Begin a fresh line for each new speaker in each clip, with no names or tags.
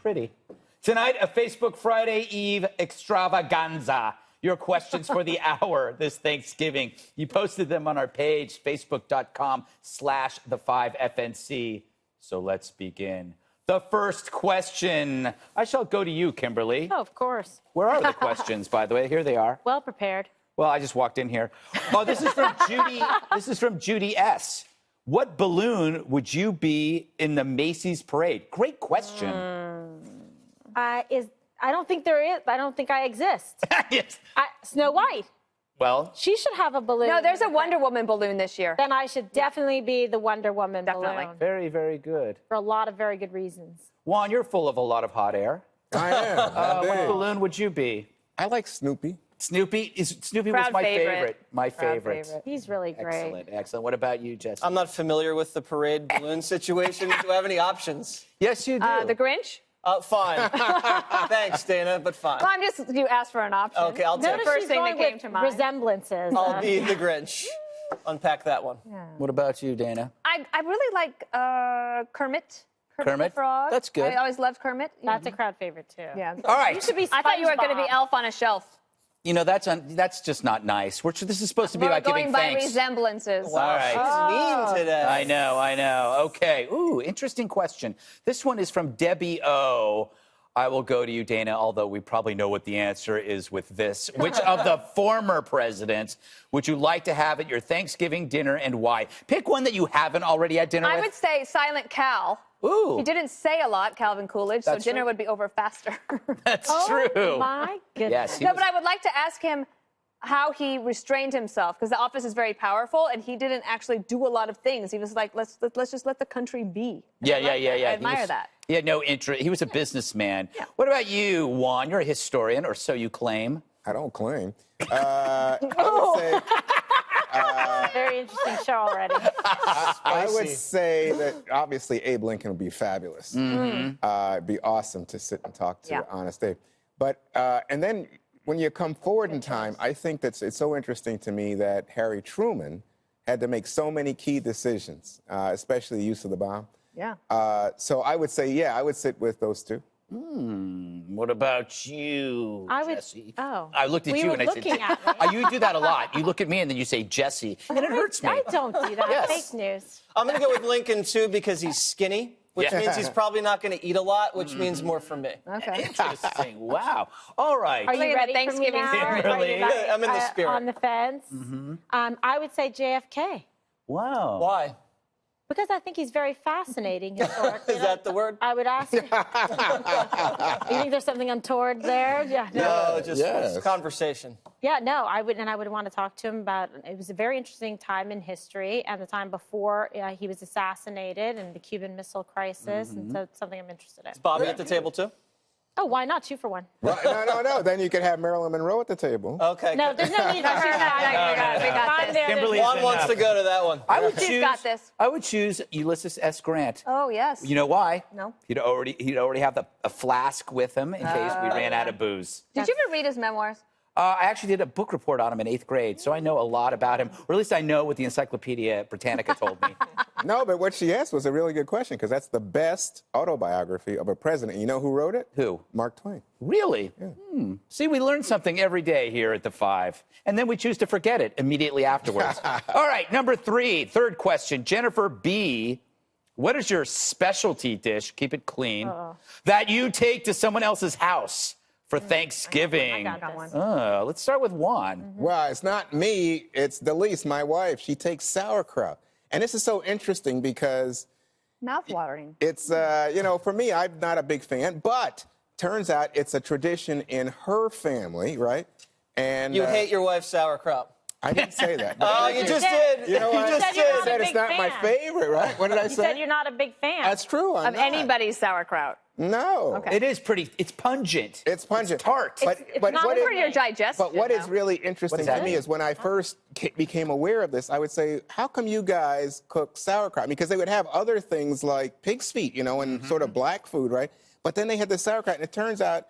pretty. Tonight, a Facebook Friday Eve extravaganza. Your questions for the hour this Thanksgiving. You posted them on our page, facebook.com/the5FNC. So let's begin. The first question. I shall go to you, Kimberly.
Oh, of course.
Where are the questions, by the way? Here they are.
Well prepared.
Well, I just walked in here. Oh, this is from Judy. This is from Judy S. What balloon would you be in the Macys Parade? Great question.
I don't think there is. I don't think I exist.
Yes.
Snow White.
Well,
She should have a balloon.
No, there's a Wonder Woman balloon this year.
Then I should definitely be the Wonder Woman
Definitely.
balloon.
very, very good.
For a lot of very good reasons.
Juan, you're full of a lot of hot air.
I am.
What balloon would you be?
I like Snoopy.
Snoopy was
Proud
my
favorite.
favorite. My
Proud
favorite.
favorite.
He's really great.
Excellent, excellent. What about you, Jesse?
I'm not familiar with the parade balloon situation. Do I have any options?
Yes, you do.
The Grinch?
Fine. Thanks, Dana, but fine.
Well, you asked for an option.
Okay, I'll take
Notice
it.
First
she's
thing
going
that came
with
to mind.
resemblances.
I'll be the Grinch. Unpack that one.
What about you, Dana?
I really like Kermit.
Kermit?
The Frog.
That's good.
I always loved Kermit.
That's a crowd favorite, too.
Yeah.
All right.
You should be
I thought you were going to be
SpongeBob.
Elf on a Shelf.
You know, that's just not nice. This is supposed to be
We're
about
going
giving
by
thanks.
resemblances.
All right.
She's mean today.
I know. Okay. Ooh, interesting question. This one is from Debbie O. I will go to you, Dana, although we probably know what the answer is with this. Which of the former presidents would you like to have at your Thanksgiving dinner and why? Pick one that you haven't already had dinner
I
with.
would say Silent Cal.
Ooh.
He didn't say a lot, Calvin Coolidge,
That's
so dinner
true.
would be over faster.
That's
Oh,
true.
my goodness.
Yes, he
No,
was-
but I would like to ask him how he restrained himself, because the office is very powerful, and he didn't actually do a lot of things. He was like, let's just let the country be.
Yeah.
I admire
He was-
that.
He had no interest. He was a businessman. What about you, Juan? You're a historian, or so you claim.
I don't claim. I would say
Very interesting show already.
I would say that obviously Abe Lincoln would be fabulous. It'd be awesome to sit and talk to Honest Abe. But and then when you come forward in time, I think that it's so interesting to me that Harry Truman had to make so many key decisions, especially the use of the bomb.
Yeah.
So I would say, I would sit with those two.
What about you,
I would.
Jesse?
Oh.
I looked at
We
you
were
and I said,
looking at me.
You do that a lot. You look at me and then you say Jesse, and it hurts me.
I don't do that.
Yes.
Fake news.
I'm going to go with Lincoln, too, because he's skinny, which
Yeah.
means he's probably not going to eat a lot, which means more for me.
Okay.
Interesting. Wow. All right.
Are you
Like
ready
the
for me
Thanksgiving
now?
spirit.
Are you like,
I'm in the spirit.
On the fence. I would say JFK
Wow.
Why?
because I think he's very fascinating historically.
Is that the word?
I would ask him. You think there's something untoward there? Yeah.
No, just
Yes.
conversation.
Yeah, no, I would want to talk to him about. It was a very interesting time in history, and the time before he was assassinated, and the Cuban Missile Crisis, and so it's something I'm interested in.
Bobby at the table, too?
Oh, why not 2 for 1?
Well, no. Then you could have Marilyn Monroe at the table.
Okay.
No, there's no need for
We got this.
Kimberly
Juan
is
wants to go to that one.
I would
She's
choose.
got this.
I would choose Ulysses S. Grant.
Oh, yes.
You know why?
No.
He'd already have a flask with him in case we ran out of booze.
Did you ever read his memoirs?
I actually did a book report on him in 8th grade, so I know a lot about him, or at least I know what the Encyclopedia Britannica told me.
No, but what she asked was a really good question because that's the best autobiography of a president. You know who wrote it?
Who?
Mark Twain.
Really? See, we learn something every day here at the 5, and then we choose to forget it immediately afterwards. All right, number 3, third question. Jennifer B., what is your specialty dish, keep it clean, that you take to someone else's house for Thanksgiving?
I got one.
Let's start with Juan.
Well, it's not me. It's Delise, my wife. She takes sauerkraut. And this is so interesting because
Mouth-watering.
it's, for me, I'm not a big fan, but turns out it's a tradition in her family, right? And
You hate your wife's sauerkraut.
I didn't say that.
Oh, you just did.
You know what?
You just
said you're
did.
not a
said it's
big
not my
fan.
favorite, right? What did I
You
say?
said you're not a big fan.
That's true. I'm
Of
not.
anybody's sauerkraut.
No.
Okay.
It is it's pungent.
It's pungent.
It's tart.
It's not
what
for
For your digestion.
But what is
though.
really interesting
is
to
that?
me is when I first became aware of this, I would say, how come you guys cook sauerkraut? Because they would have other things like pig's feet, and sort of black food, right? But then they had the sauerkraut, and it turns out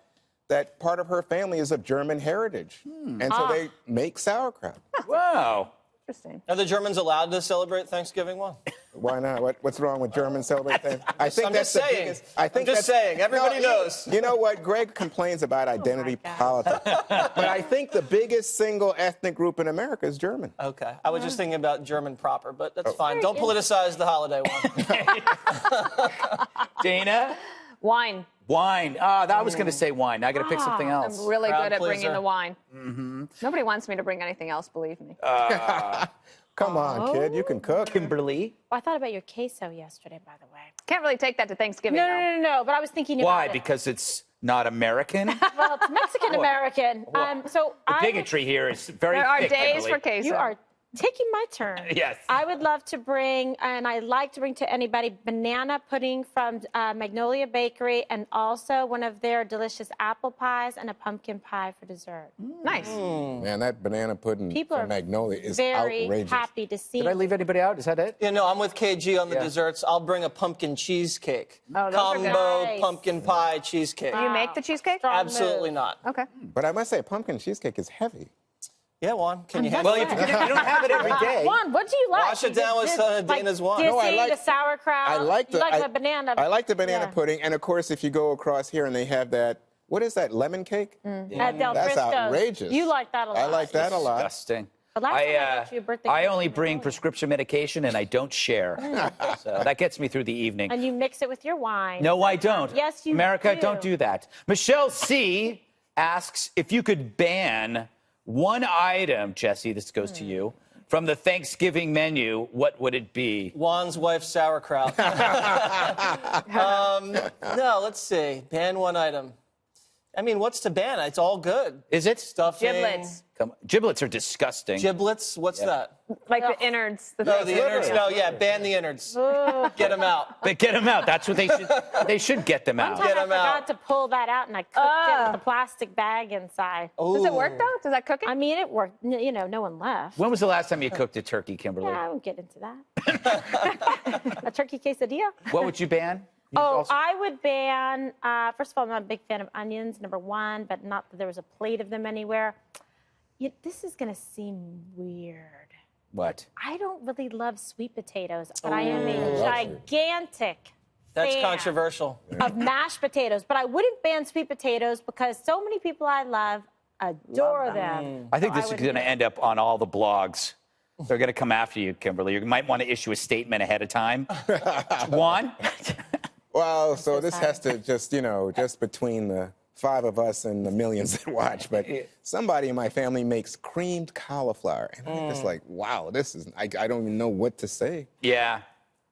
that part of her family is of German heritage. And so they make sauerkraut.
Wow.
Interesting.
Are the Germans allowed to celebrate Thanksgiving? One.
Why not? What's wrong with German celebrating?
I'm just saying. I'm just saying. Everybody knows.
You know what? Greg complains about identity politics. But I think the biggest single ethnic group in America is German.
Okay. I was just thinking about German proper, but that's fine. Don't politicize the holiday one.
Dana?
Wine.
Wine. I was going to say wine. Now I got to pick something else.
I'm really
Crowd
good at bringing
pleaser.
the wine. Nobody wants me to bring anything else, believe me.
Come on, kid. You can cook.
Kimberly?
Well, I thought about your queso yesterday, by the way.
Can't really take that to Thanksgiving,
No,
though.
no, no, no. But I was thinking about
Why?
it.
Because it's not American?
Well, it's Mexican American. So
The
I
bigotry here is very
There are
thick,
days
Kimberly.
for queso.
You are taking my turn.
Yes.
I would love to bring, and I like to bring to anybody, banana pudding from Magnolia Bakery, and also one of their delicious apple pies and a pumpkin pie for dessert.
Nice.
Man, that banana pudding
People
from
are
Magnolia is
very
outrageous.
happy to see
Did I
me.
leave anybody out? Is that it?
Yeah, no, I'm with KG on the
Yeah.
desserts. I'll bring a pumpkin cheesecake.
Oh, those are good.
Combo
Nice.
pumpkin pie cheesecake.
Do you make the cheesecake?
Strong
Absolutely
move.
not.
Okay.
But I must say, pumpkin cheesecake is heavy.
Yeah, Juan, can you have
Well,
it?
if you don't have it every day.
Juan, what do you like?
Wash it down with Dana's wine.
No,
No, I like-
the sauerkraut.
I like the
You like
I,
the banana.
I like the banana
Yeah.
pudding, and of course, if you go across here and they have that, what is that, lemon cake?
At Del
That's
Frisco's.
outrageous.
You like that a lot.
I like that a lot.
Disgusting.
But last time I got you a birthday
I
cake
only
from
bring
Magnolia.
prescription medication and I don't share. So that gets me through the evening.
And you mix it with your wine.
No, I don't.
Yes, you
America,
do.
don't do that. Michelle C. asks if you could ban one item, Jesse, this goes to you, from the Thanksgiving menu, what would it be?
Juan's wife's sauerkraut. No, let's see. Ban one item. I mean, what's to ban? It's all good.
Is it?
Stuffing.
Giblets.
Come on. Giblets are disgusting.
Giblets? What's that?
Like the innards.
No, the innards. No, yeah, ban the innards. Get them out.
But get them out. That's what they should. They should get them out.
One time
Get
I
'em
forgot
out.
to pull that out, and I cooked it with a plastic bag inside.
Does it work, though? Does that cook it?
I mean, it worked. You know, no one left.
When was the last time you cooked a turkey, Kimberly?
Yeah, I won't get into that. A turkey quesadilla?
What would you ban? You
Oh,
also-
I would ban, first of all, I'm not a big fan of onions, number one, but not that there was a plate of them anywhere. This is going to seem weird.
What?
I don't really love sweet potatoes, but I am a
love
gigantic
That's
fan
controversial.
of mashed potatoes. But I wouldn't ban sweet potatoes because so many people I love adore them.
I think
So
this is
would
going to
ban-
end up on all the blogs. They're going to come after you, Kimberly. You might want to issue a statement ahead of time. Juan?
Well, so this has to just, just between the 5 of us and the millions that watch, but somebody in my family makes creamed cauliflower. And I'm just like, wow, I don't even know what to say.
Yeah,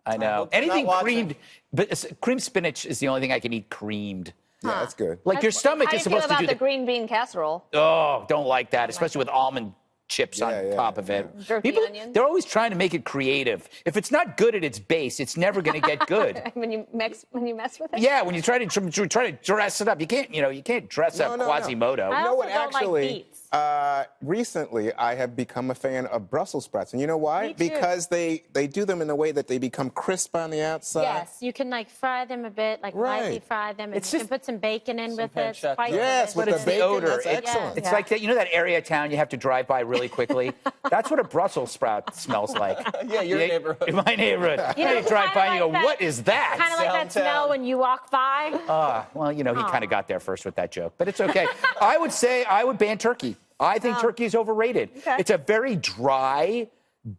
I know.
hope they're not
Anything
watching.
creamed, but creamed spinach is the only thing I can eat creamed.
Yeah, that's good.
Like your stomach
How do
is
you feel
supposed to
about
do
the green bean casserole?
Oh, don't like that, especially with almond chips on
Yeah,
top of it.
Jerky onions.
They're always trying to make it creative. If it's not good at its base, it's never going to get good.
When you mess with it?
Yeah, when you try to dress it up, you can't dress up
No.
Quasimodo.
I
You know
also
what?
don't like
Actually,
beets.
recently I have become a fan of Brussels sprouts, and you know why?
Me too.
Because they do them in a way that they become crisp on the outside.
Yes, you can fry them a bit, lightly
Right.
fry them, and
It's
you can
just-
put some bacon in with it. It's
pancetta.
quite
Yes, with the
delicious.
the
bacon.
odor.
That's excellent.
It's
Yeah.
like that. You know that area of town you have to drive by really quickly. That's what a Brussels sprout smells like.
Yeah, your neighborhood.
In my neighborhood. You
know,
drive by and you go,
kinda like
"What is that?"
Kind of like that
Downtown.
smell when you walk by.
Well, he kind of got there first with that joke, but it's okay. I would say I would ban turkey. I think turkey is overrated.
Okay.
It's a very dry,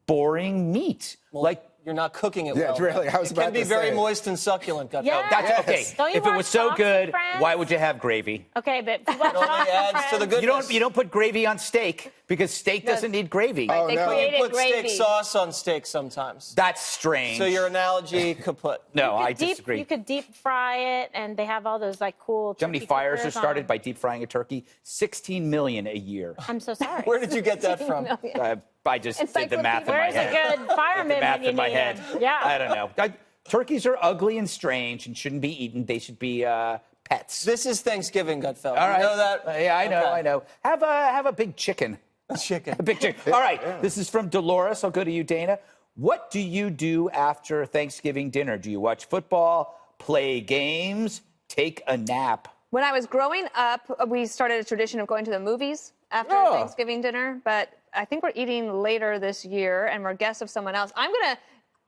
boring meat. Like
You're not cooking it
Yeah,
well.
really, I was
it
about
can be
to
very
say.
moist and succulent. Gutfeld.
Yeah.
that's
Yes.
okay.
Don't you
If it
watch
was so
Fox and
good,
Friends?
why would you have gravy?
Okay, but if you watch
It only
Fox and
adds to the
Friends-
goodness.
You don't put gravy on steak because steak doesn't need gravy.
Oh,
They
no.
created
You put
gravy.
steak sauce on steak sometimes.
That's strange.
So your analogy kaput.
No, I
You
disagree.
could deep fry it, and they have all those cool.
Do you know how many
turkey
fires are
cookers
started
on.
by deep frying a turkey? 16 million a year.
I'm so sorry.
Where did you get that from?
I just did the math in my
Where's a
head.
good fireman
Math
when you
in my
need
head.
him? Yeah.
I don't know. Turkeys are ugly and strange and shouldn't be eaten. They should be pets.
This is Thanksgiving, Gutfeld.
All right.
You know that?
Yeah, I know.
Okay.
I know. Have a big chicken.
Chicken.
A big chicken. All right. This is from Dolores. I'll go to you, Dana. What do you do after Thanksgiving dinner? Do you watch football, play games, take a nap?
When I was growing up, we started a tradition of going to the movies after
Oh.
Thanksgiving dinner, but I think we're eating later this year, and we're guests of someone else. I'm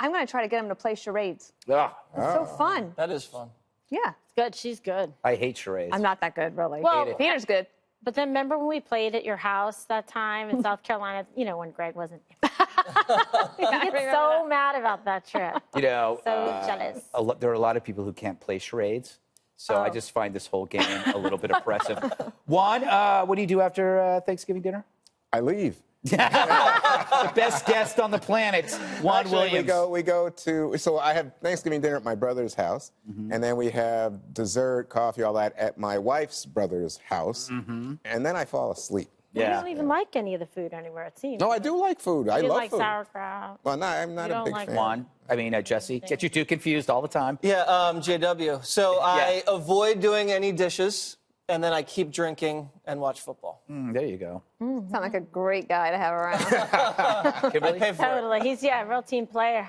gonna try to get him to play charades.
Ugh,
It's so fun.
That is fun.
Yeah.
Good. She's good.
I hate charades.
I'm not that good, really.
Well,
Peter's good.
But then remember when we played at your house that time in South Carolina? You know, when Greg wasn't. He gets so mad about that trip.
You know,
So jealous.
there are a lot of people who can't play charades. So I just find this whole game a little bit oppressive. Juan, what do you do after Thanksgiving dinner?
I leave.
The best guest on the planet, Juan
Actually,
Williams.
we go to, so I have Thanksgiving dinner at my brother's house, and then we have dessert, coffee, all that at my wife's brother's house, and then I fall asleep.
You don't even like any of the food anywhere, it seems.
No, I do like food. I
You
love
like
food.
sauerkraut.
Well, no, I'm not
You
a
don't
big
like
fan.
Juan, Jesse, get you two confused all the time.
Yeah, JW. So I avoid doing any dishes, and then I keep drinking and watch football.
There you go.
Sound like a great guy to have around.
Kimberly?
I pay for it.
Totally. He's, a real team player.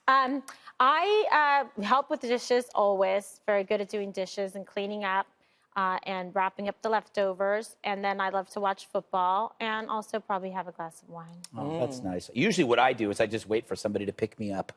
I help with the dishes always. Very good at doing dishes and cleaning up and wrapping up the leftovers. And then I love to watch football and also probably have a glass of wine.
Oh, that's nice. Usually what I do is I just wait for somebody to pick me up.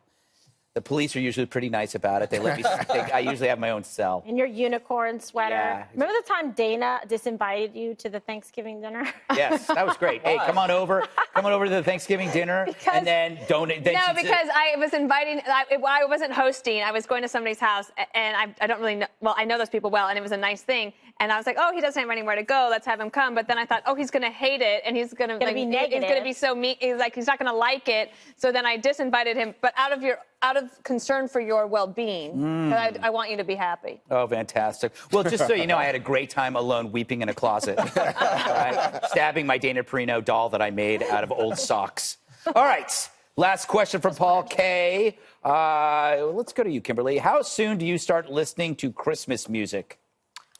The police are usually pretty nice about it. They let me. I usually have my own cell.
In your unicorn sweater.
Yeah.
Remember the time Dana disinvited you to the Thanksgiving dinner?
Yes, that was great. Hey, come on over. Come on over to the Thanksgiving dinner, and then donate.
No, because I was inviting. I wasn't hosting. I was going to somebody's house, and I don't really know. Well, I know those people well, and it was a nice thing. And I was like, oh, he doesn't have anywhere to go. Let's have him come. But then I thought, oh, he's going to hate it, and he's going to
be negative.
He's going to be so mean. He's not going to like it. So then I disinvited him, but out of concern for your well-being. I want you to be happy.
Oh, fantastic. Well, just so you know, I had a great time alone weeping in a closet, right? Stabbing my Dana Perino doll that I made out of old socks. All right. Last question from Paul K. Let's go to you, Kimberly. How soon do you start listening to Christmas music?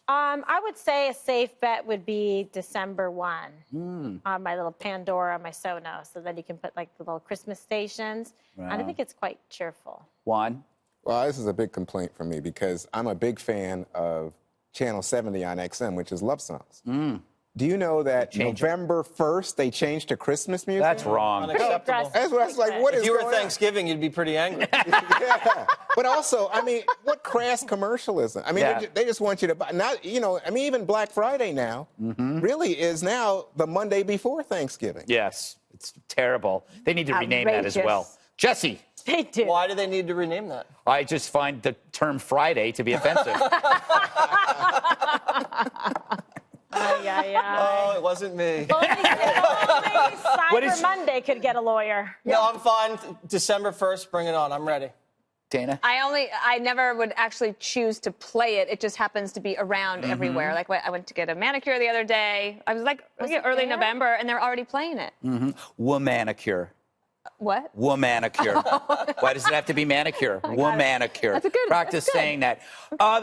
I would say a safe bet would be December 1 on my little Pandora, my Sonos, so that you can put like the little Christmas stations. And I think it's quite cheerful.
Juan?
Well, this is a big complaint for me because I'm a big fan of Channel 70 on XM, which is love songs. Do you know that November 1st they changed to Christmas music?
That's wrong.
Unacceptable.
That's what I was like, what is
If you were
going on?
Thanksgiving, you'd be pretty angry.
Yeah. But also, I mean, what crass commercialism? I mean, they just want you to buy. Not, I mean, even Black Friday now really is now the Monday before Thanksgiving.
Yes, it's terrible. They need to rename that as well.
Outrageous.
Jesse?
They do.
Why do they need to rename that?
I just find the term Friday to be offensive.
Oh, it wasn't me.
Only Cyber Monday could get a lawyer.
No, I'm fine. December 1st, bring it on. I'm ready.
Dana?
I never would actually choose to play it. It just happens to be around everywhere. Like I went to get a manicure the other day. I was like early November, and they're already playing it.
Womanicure.
What?
Womanicure. Why does it have to be manicure? Womanicure.
That's good.
Practice
That's good.
saying that.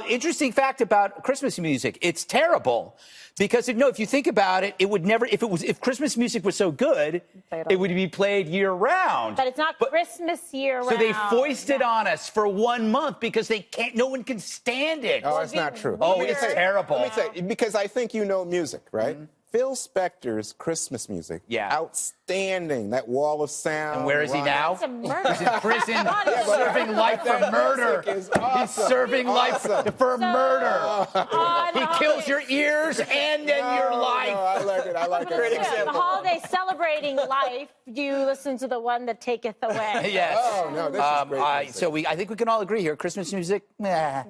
Interesting fact about Christmas music. It's terrible because if you think about it, it would never. If Christmas music was so good, it would be played year round.
But it's not Christmas year round.
So they foisted on us for 1 month because they can't. No one can stand it.
Oh, that's not true.
Oh,
Let me
it's
say-
terrible.
Let me say, because I think you know music, right? Phil Spector's Christmas music.
Yeah.
Outstanding. That wall of sound.
And where is he now?
It's a murder.
He's in prison, serving life for murder.
Is awesome.
He's serving life for murder. He kills your ears and then your life.
No, I like it. I like
Great
it.
example.
The holiday celebrating life, you listen to the one that taketh away.
Yes.
Oh, no, this is great music.
So I think we can all agree here. Christmas music, nah.